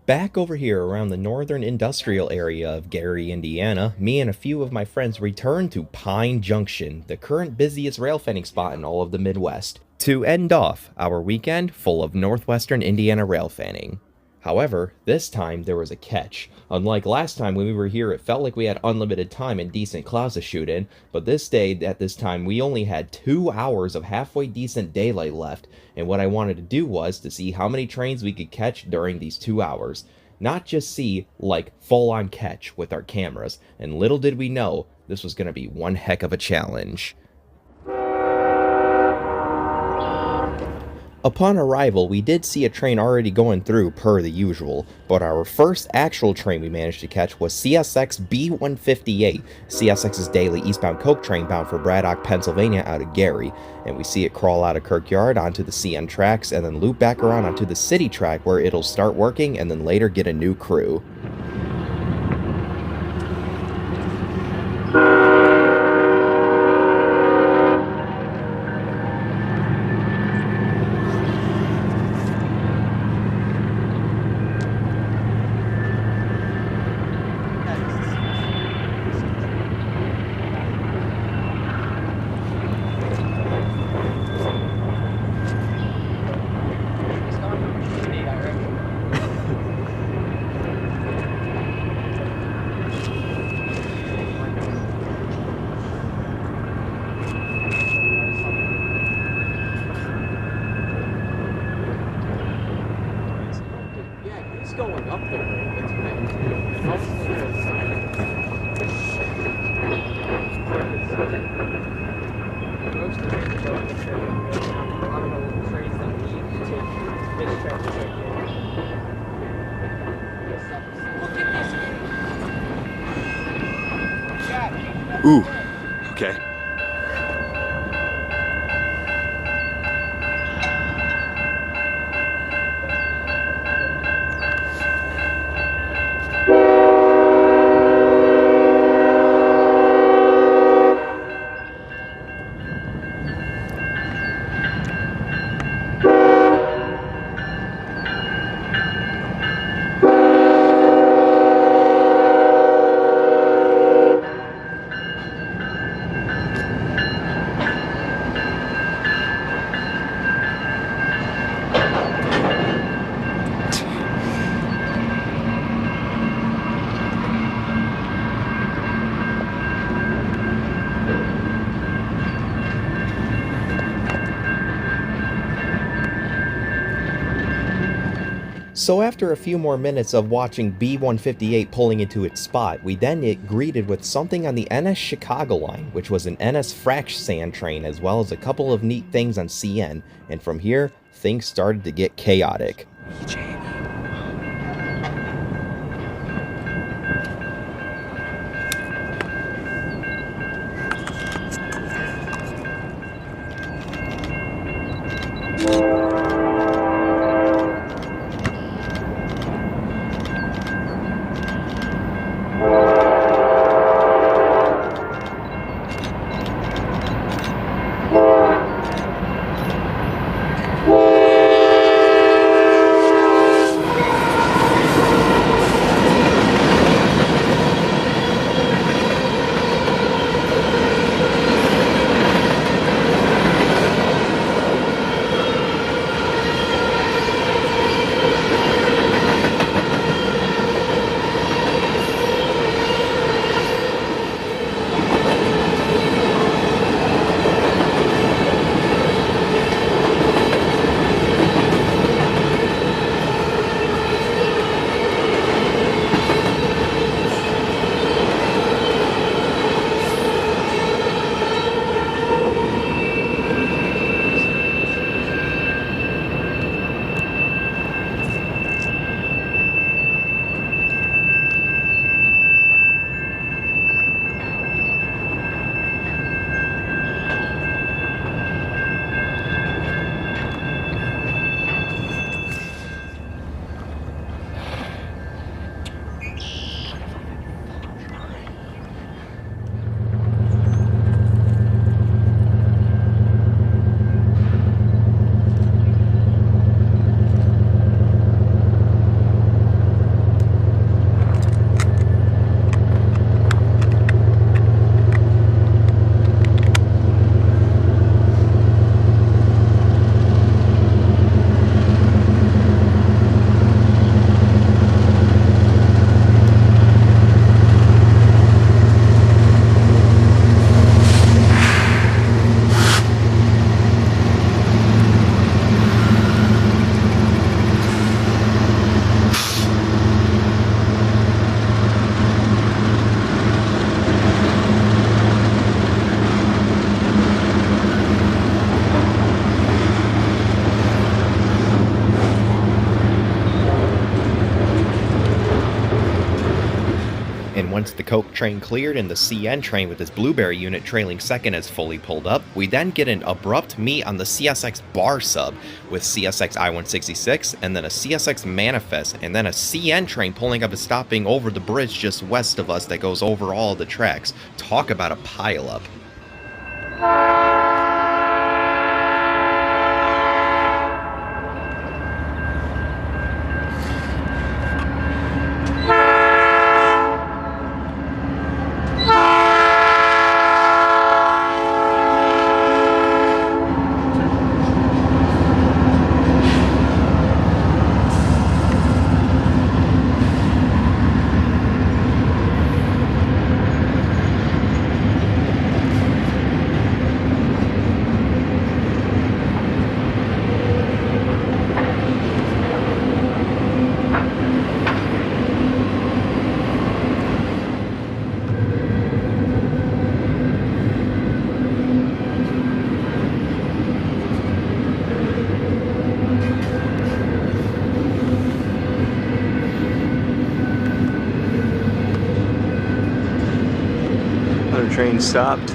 Back over here around the northern industrial area of Gary, Indiana, me and a few of my friends returned to Pine Junction, the current busiest railfanning spot in all of the Midwest, to end off our weekend full of Northwestern Indiana railfanning. However, this time there was a catch. Unlike last time when we were here, it felt like we had unlimited time and decent clouds to shoot in, but this day, at this time, we only had 2 hours of halfway decent daylight left, and what I wanted to do was to see how many trains we could catch during these 2 hours. Not just see, like, full-on catch with our cameras, and little did we know, this was going to be one heck of a challenge. Upon arrival, we did see a train already going through per the usual, but our first actual train we managed to catch was CSX B158, CSX's daily eastbound coke train bound for Braddock, Pennsylvania out of Gary, and we see it crawl out of Kirk Yard onto the CN tracks and then loop back around onto the city track where it'll start working and then later get a new crew. Going up there. It's Ooh, okay. So after a few more minutes of watching B158 pulling into its spot, we then get greeted with something on the NS Chicago line, which was an NS frac sand train as well as a couple of neat things on CN, and from here, things started to get chaotic. once the Coke train cleared and the CN train with its Blueberry unit trailing second has fully pulled up, we then get an abrupt meet on the CSX bar sub with CSX I-166 and then a CSX Manifest and then a CN train pulling up and stopping over the bridge just west of us that goes over all the tracks. Talk about a pileup. Train stopped.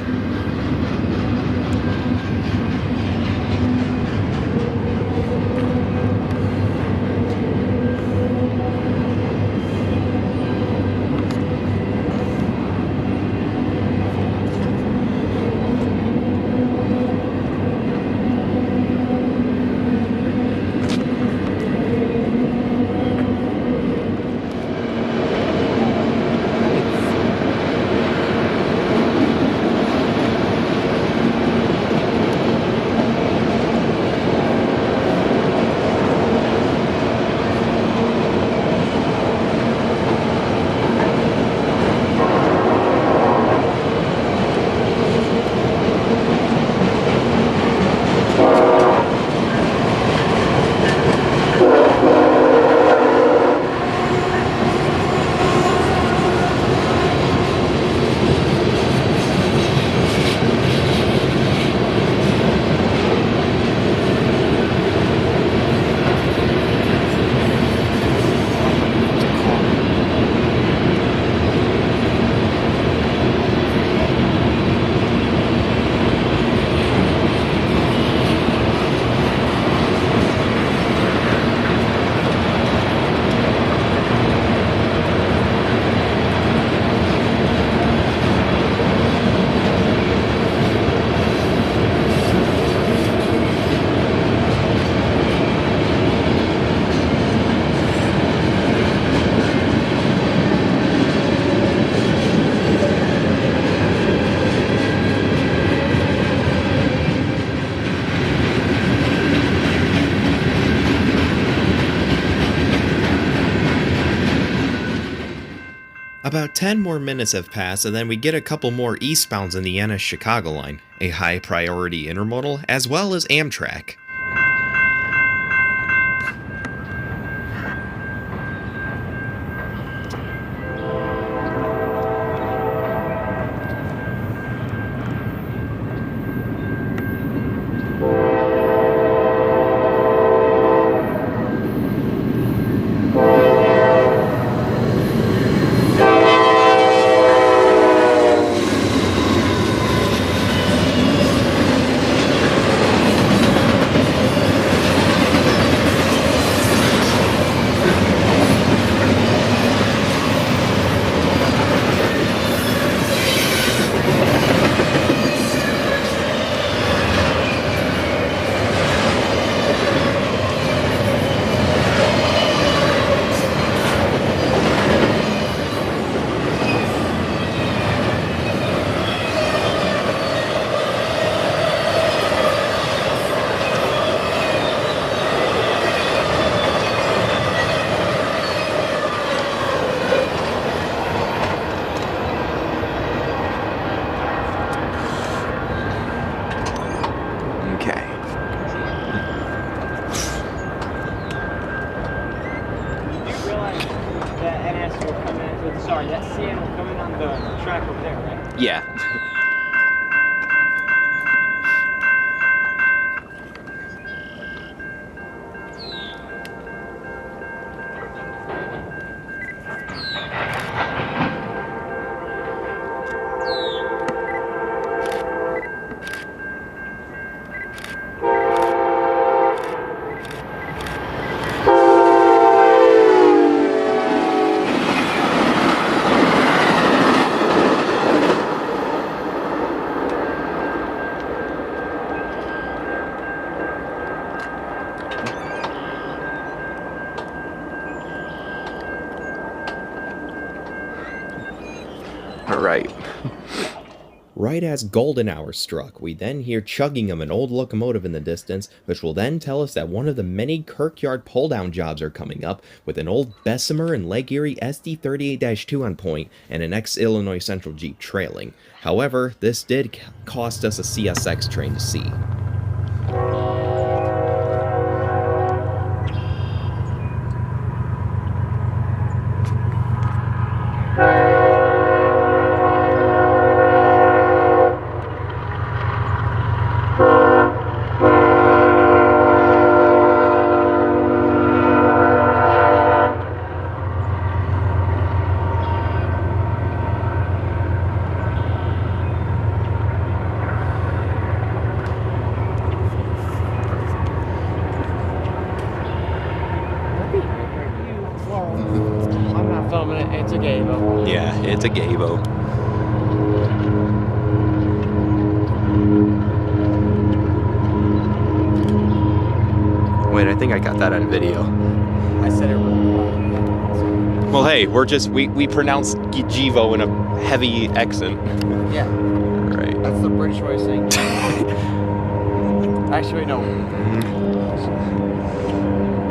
About 10 more minutes have passed, and then we get a couple more eastbounds in the Ennis-Chicago line, a high-priority intermodal, as well as Amtrak. Sorry, that CN will come in on the track over there, right? Yeah. All right. Right as golden hour struck, we then hear chugging of an old locomotive in the distance, which will then tell us that one of the many Kirk Yard pull-down jobs are coming up, with an old Bessemer and Lake Erie SD38-2 on point, and an ex-Illinois Central Jeep trailing. However, this did cost us a CSX train to see. I'm not filming it. It's a gabo. Yeah, it's a gabo. Wait, I think I got that on video. I said it wrong. Well, hey, we pronounced Givo in a heavy accent. Yeah, Right. that's the British way of saying it. Actually, no.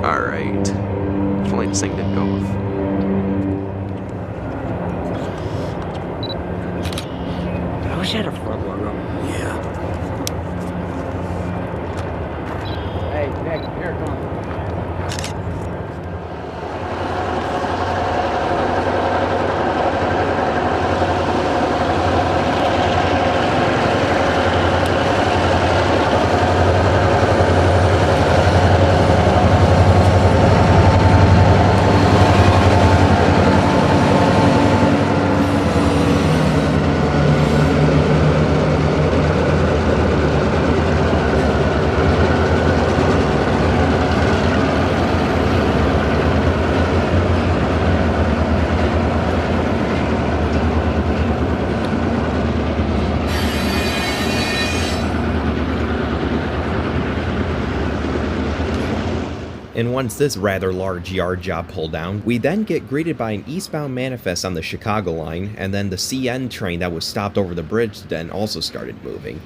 All right. Flight sync didn't go off. I wish I had a front logo. Yeah. Hey, Nick, here it comes. And once this rather large yard job pulled down, we then get greeted by an eastbound manifest on the Chicago line, and then the CN train that was stopped over the bridge then also started moving.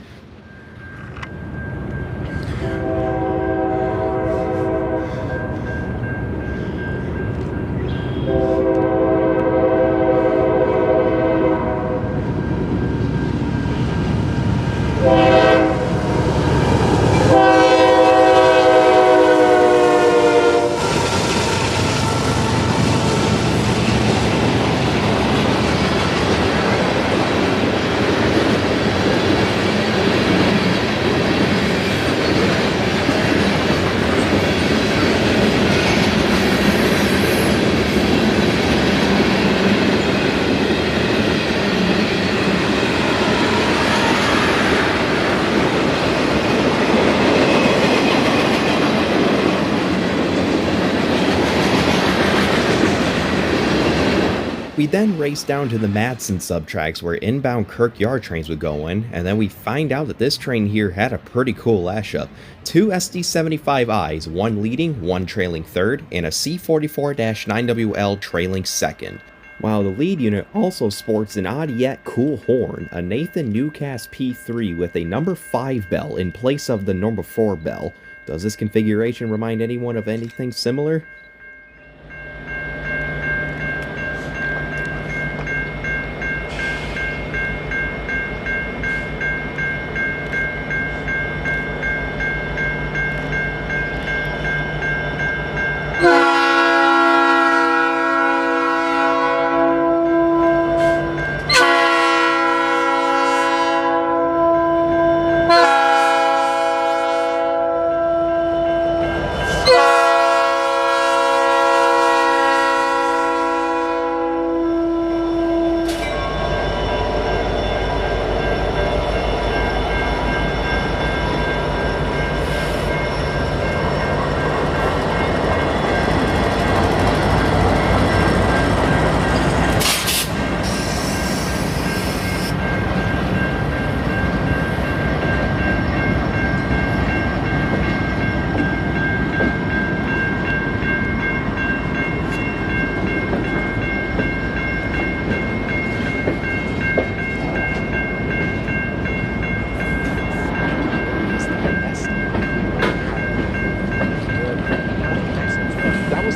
We then race down to the Madison subtracks where inbound Kirk Yard trains would go in, and then we find out that this train here had a pretty cool Lashup. 2 SD75Is, one leading, one trailing third, and a C44-9WL trailing second. While the lead unit also sports an odd yet cool horn, a Nathan Newcast P3 with a number 5 bell in place of the number 4 bell. Does this configuration remind anyone of anything similar?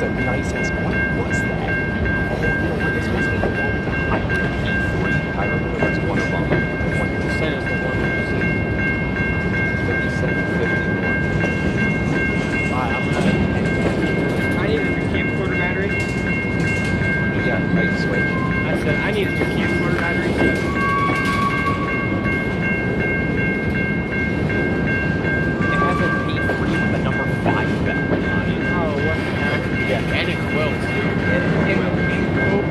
a nice ass. What was that? Oh, you know what? This must be the one with the hybrid P3. I remember that's one of them. The one you just said is the one that was in 3751. Alright, I need a new camcorder battery. Yeah, right switch. I said I need a new camcorder battery. It has a P3 with the number 5 battery on it. Oh, what the heck? Yeah. And it will too. It will be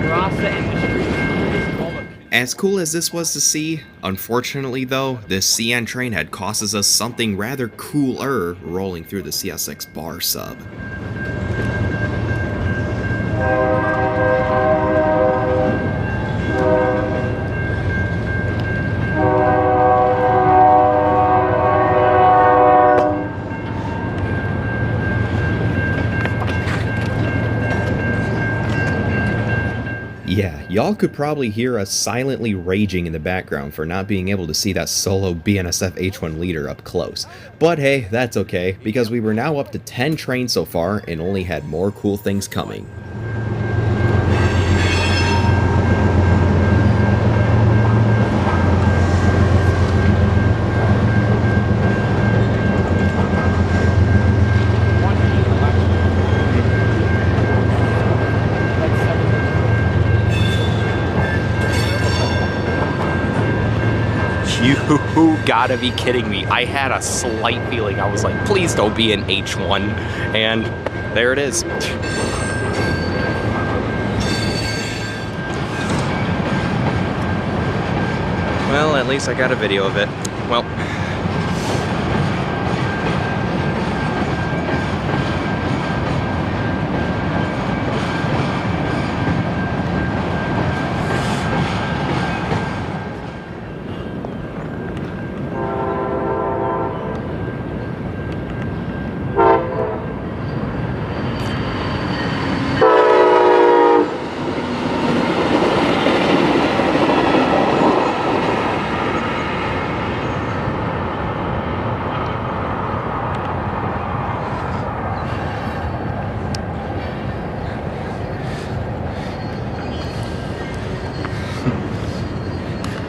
Rasa Industries. All the As cool as this was to see, unfortunately though, this CN train had cost us something rather cooler rolling through the CSX bar sub. Yeah, y'all could probably hear us silently raging in the background for not being able to see that solo BNSF H1 leader up close. But hey, that's okay, because we were now up to 10 trains so far and only had more cool things coming. You gotta be kidding me. I had a slight feeling. I was like, please don't be an H1. And there it is. Well, at least I got a video of it. Well,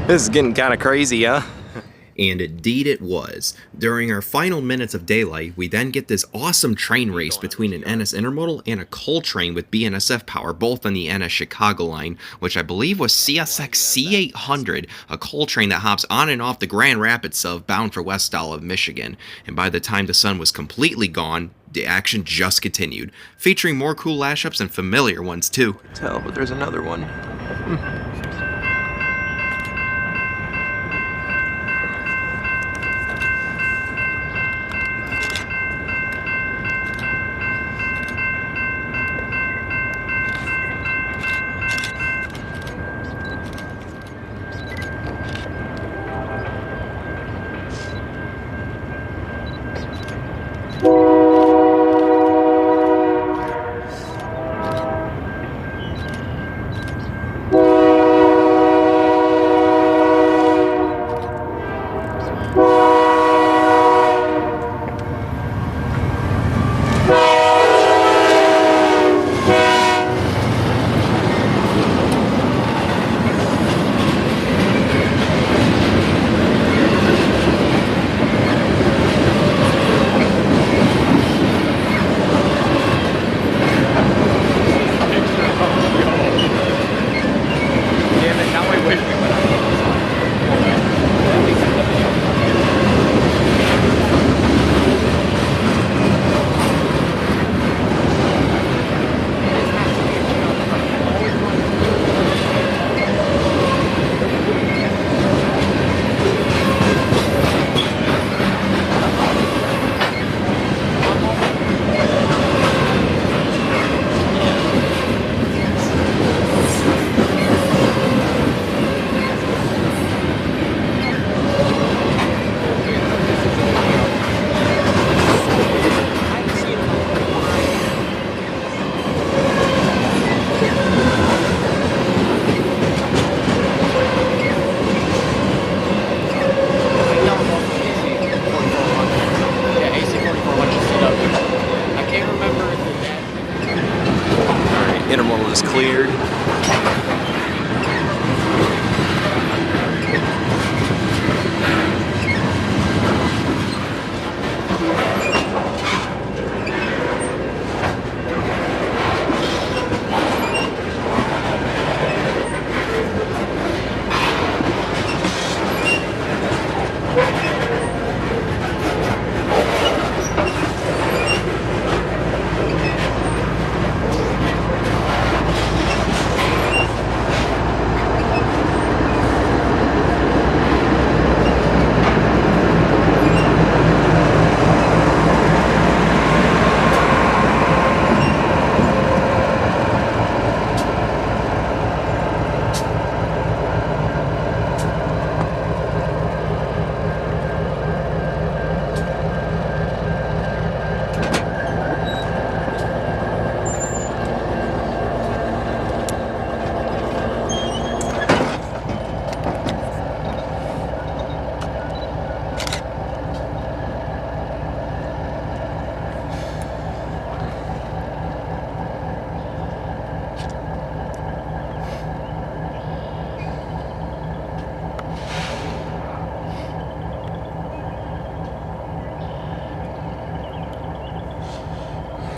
this is getting kind of crazy, huh? And indeed it was. During our final minutes of daylight, we then get this awesome train race between an NS Intermodal and a coal train with BNSF power, both on the NS Chicago line, which I believe was CSX C800, a coal train that hops on and off the Grand Rapids sub bound for West Olive, Michigan. And by the time the sun was completely gone, the action just continued, featuring more cool Lashups and familiar ones too. Tell, but there's another one. Intermodal is cleared.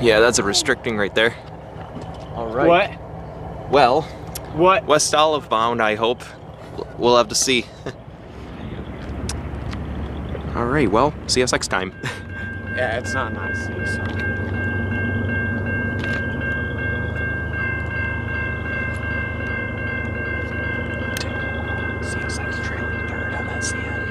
Yeah, that's a restricting right there. All right. What? Well, What? west olive bound, I hope. We'll have to see. All right, well, see us next time. Yeah, it's not nice. So. CSX trailing dirt on that CN.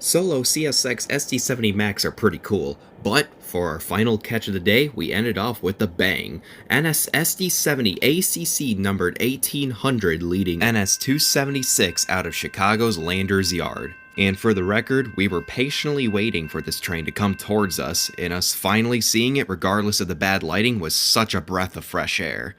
Solo CSX SD70 Max are pretty cool, but for our final catch of the day, we ended off with the bang. NS SD70 ACC numbered 1800 leading NS 276 out of Chicago's Landers Yard. And for the record, we were patiently waiting for this train to come towards us, and us finally seeing it regardless of the bad lighting was such a breath of fresh air.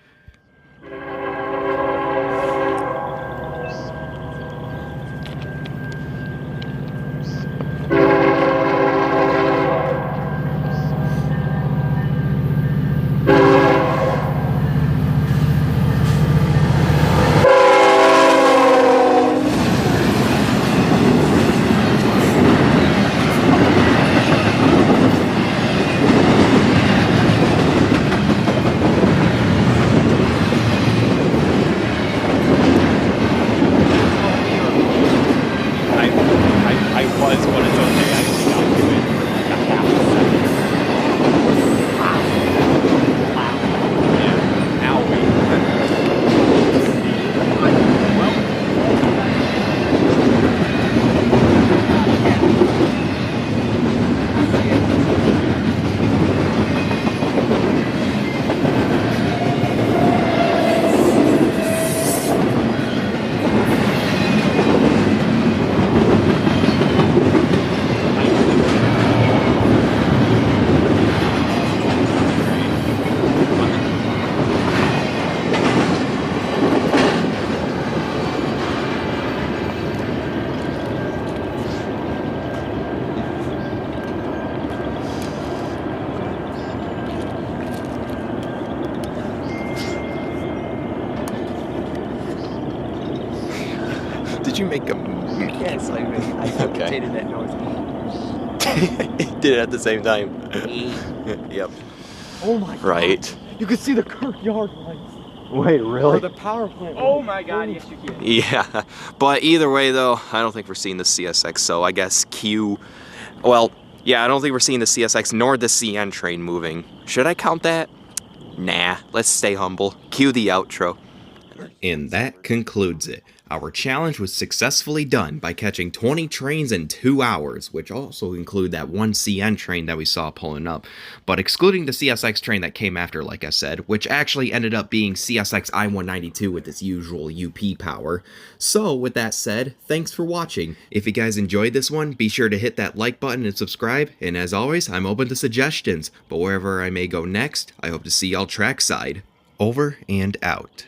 I was, but it's okay. I just got to it for like a half a second. Yeah. Did you make a... Yes, I imitated that noise. Did it at the same time. Yep. Oh my god. Right. You can see the Kirk yard lights. Wait, really? Or the power plant. Oh my god, yes you can. Yeah, but either way though, I don't think we're seeing the CSX, so I guess Q... Well, yeah, I don't think we're seeing the CSX nor the CN train moving. Should I count that? Nah, let's stay humble. Cue the outro. And that concludes it. Our challenge was successfully done by catching 20 trains in 2 hours, which also include that one CN train that we saw pulling up, but excluding the CSX train that came after, like I said, which actually ended up being CSX I-192 with its usual UP power. So, with that said, thanks for watching. If you guys enjoyed this one, be sure to hit that like button and subscribe, and as always, I'm open to suggestions, but wherever I may go next, I hope to see y'all trackside. Over and out.